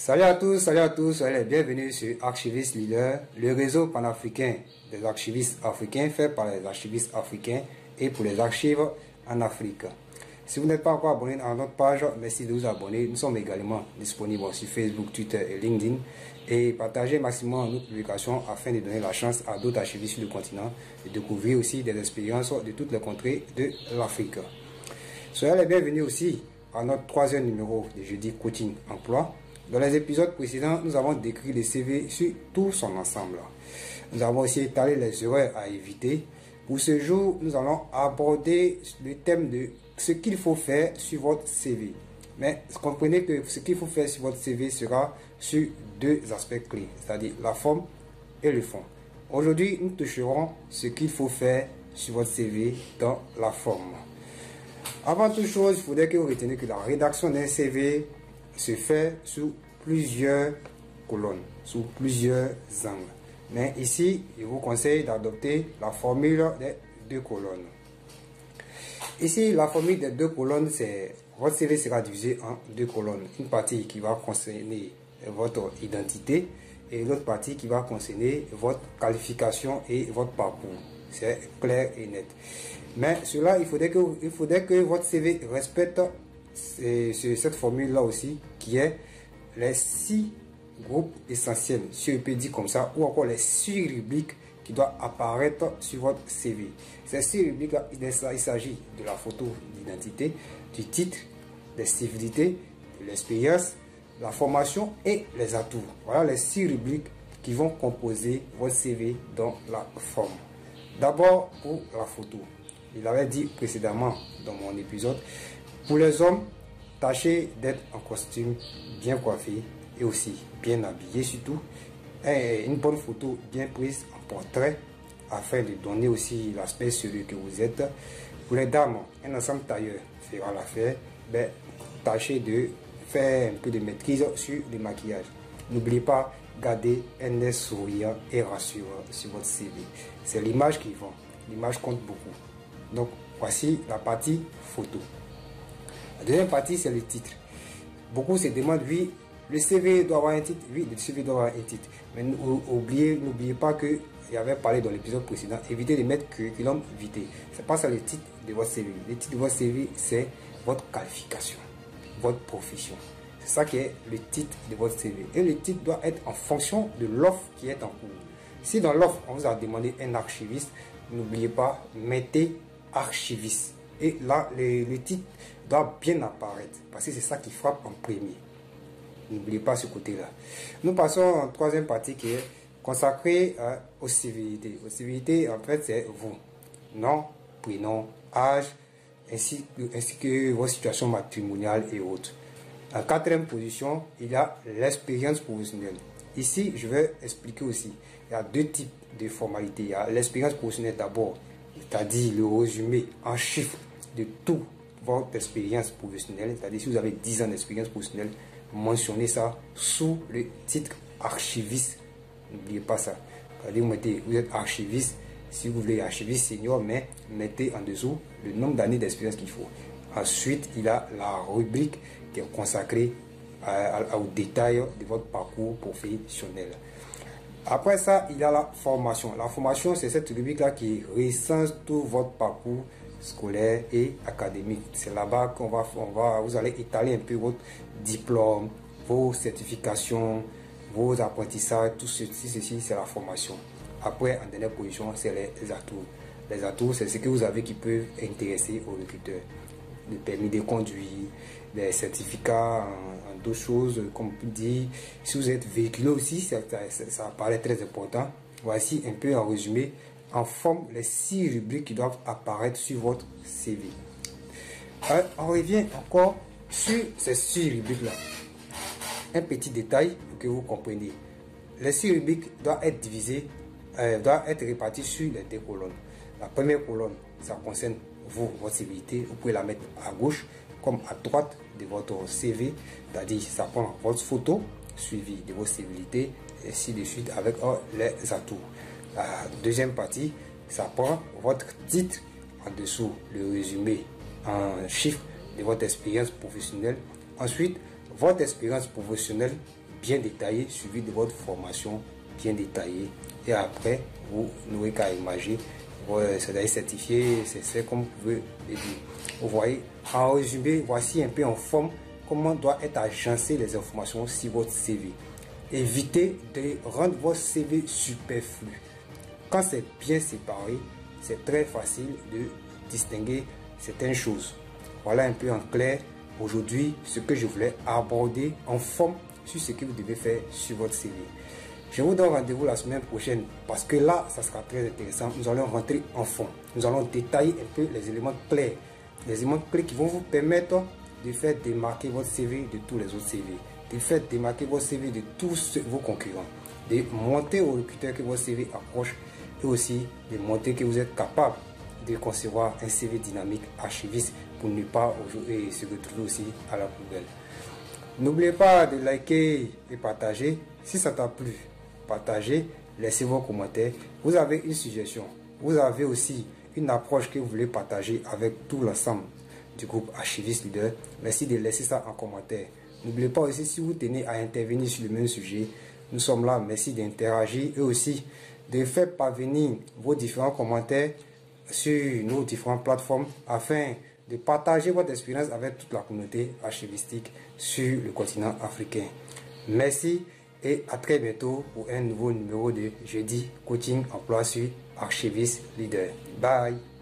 Salut à tous, soyez les bienvenus sur Archiviste Leader, le réseau panafricain des archivistes africains fait par les archivistes africains et pour les archives en Afrique. Si vous n'êtes pas encore abonné à notre page, merci de vous abonner. Nous sommes également disponibles sur Facebook, Twitter et LinkedIn. Et partagez maximum nos publications afin de donner la chance à d'autres archivistes sur le continent de découvrir aussi des expériences de toutes les contrées de l'Afrique. Soyez les bienvenus aussi à notre troisième numéro de jeudi coaching emploi. Dans les épisodes précédents, nous avons décrit le CV sur tout son ensemble. Nous avons aussi étalé les erreurs à éviter. Pour ce jour, nous allons aborder le thème de ce qu'il faut faire sur votre CV. Mais comprenez que ce qu'il faut faire sur votre CV sera sur deux aspects clés, c'est-à-dire la forme et le fond. Aujourd'hui, nous toucherons ce qu'il faut faire sur votre CV dans la forme. Avant toute chose, il faudrait que vous reteniez que la rédaction d'un CV se fait sous plusieurs colonnes, sous plusieurs angles. Mais ici, je vous conseille d'adopter la formule des deux colonnes. Ici, la formule des deux colonnes, c'est votre CV sera divisé en deux colonnes. Une partie qui va concerner votre identité et l'autre partie qui va concerner votre qualification et votre parcours. C'est clair et net. Mais cela, il faudrait que votre CV respecte cette formule-là aussi, qui est les 6 groupes essentiels, si je peux dire comme ça, ou encore les 6 rubriques qui doivent apparaître sur votre CV. Ces 6 rubriques-là, il s'agit de la photo d'identité, du titre, des civilités, de l'expérience, la formation et les atouts. Voilà les 6 rubriques qui vont composer votre CV dans la forme. D'abord, pour la photo. Je l'avais dit précédemment dans mon épisode. Pour les hommes, tâchez d'être en costume, bien coiffé et aussi bien habillé surtout. Et une bonne photo bien prise en portrait afin de donner aussi l'aspect celui que vous êtes. Pour les dames, un ensemble tailleur fera l'affaire. Ben, tâchez de faire un peu de maîtrise sur le maquillage. N'oubliez pas, garder un air souriant et rassurant sur votre CV. C'est l'image qui vend. L'image compte beaucoup. Donc, voici la partie photo. La deuxième partie, c'est le titre. Beaucoup se demandent, oui, le CV doit avoir un titre. Oui, le CV doit avoir un titre. Mais n'oubliez pas que j'avais parlé dans l'épisode précédent. Évitez de mettre curriculum vitae. C'est pas ça le titre de votre CV. Le titre de votre CV, c'est votre qualification, votre profession. C'est ça qui est le titre de votre CV. Et le titre doit être en fonction de l'offre qui est en cours. Si dans l'offre, on vous a demandé un archiviste, n'oubliez pas, mettez archiviste. Et là, le titre doit bien apparaître parce que c'est ça qui frappe en premier. N'oubliez pas ce côté-là. Nous passons en troisième partie qui est consacrée aux civilités. Aux civilités, en fait, c'est vous. Nom, prénom, âge, ainsi que vos situations matrimoniales et autres. En quatrième position, il y a l'expérience professionnelle. Ici, je vais expliquer aussi. Il y a deux types de formalités. Il y a l'expérience professionnelle d'abord, c'est-à-dire le résumé en chiffres de toute votre expérience professionnelle. C'est-à-dire si vous avez 10 ans d'expérience professionnelle, mentionnez ça sous le titre archiviste. N'oubliez pas ça. C'est-à-dire vous êtes archiviste. Si vous voulez archiviste senior, mais mettez en dessous le nombre d'années d'expérience qu'il faut. Ensuite, il y a la rubrique qui est consacrée au détail de votre parcours professionnel. Après ça, il y a la formation. La formation, c'est cette rubrique-là qui recense tout votre parcours scolaire et académique. C'est là-bas vous allez étaler un peu votre diplôme, vos certifications, vos apprentissages, tout ceci, c'est la formation. Après, en dernière position, c'est les atouts. Les atouts, c'est ce que vous avez qui peuvent intéresser aux recruteurs. Le permis de conduire, les certificats en d'autres choses, comme on dit. Si vous êtes véhiculé aussi, ça paraît très important. Voici un peu en résumé, en forme, les 6 rubriques qui doivent apparaître sur votre CV. On revient encore sur ces 6 rubriques-là. Un petit détail pour que vous compreniez. Les 6 rubriques doivent être divisées, doivent être réparties sur les 2 colonnes. La première colonne, ça concerne votre civilité. Vous pouvez la mettre à gauche comme à droite de votre CV, c'est-à-dire ça prend votre photo suivie de votre civilité, et ainsi de suite avec les atouts. La deuxième partie, ça prend votre titre en dessous, le résumé en chiffres de votre expérience professionnelle. Ensuite, votre expérience professionnelle bien détaillé, suivi de votre formation bien détaillée. Et après, vous n'aurez qu'à imaginer, c'est certifié, c'est comme vous pouvez le dire. Vous voyez, en résumé, voici un peu en forme comment doit être agencé les informations sur votre CV. Évitez de rendre votre CV superflu. Quand c'est bien séparé, c'est très facile de distinguer certaines choses. Voilà un peu en clair aujourd'hui ce que je voulais aborder en forme sur ce que vous devez faire sur votre CV. Je vous donne rendez-vous la semaine prochaine parce que là, ça sera très intéressant. Nous allons rentrer en fond. Nous allons détailler un peu les éléments clés. Les éléments clés qui vont vous permettre de faire démarquer votre CV de tous les autres CV. De faire démarquer votre CV de tous vos concurrents. De montrer au recruteur que votre CV approche et aussi de montrer que vous êtes capable de concevoir un CV dynamique archiviste pour ne pas se retrouver aussi à la poubelle. N'oubliez pas de liker et partager. Si ça t'a plu, partagez, laissez vos commentaires. Vous avez une suggestion, vous avez aussi une approche que vous voulez partager avec tout l'ensemble du groupe Archiviste Leader. Merci de laisser ça en commentaire. N'oubliez pas aussi, si vous tenez à intervenir sur le même sujet, nous sommes là. Merci d'interagir et aussi de faire parvenir vos différents commentaires sur nos différentes plateformes afin de partager votre expérience avec toute la communauté archivistique sur le continent africain. Merci et à très bientôt pour un nouveau numéro de Jeudi Coaching Emploi sur Archiviste Leader. Bye.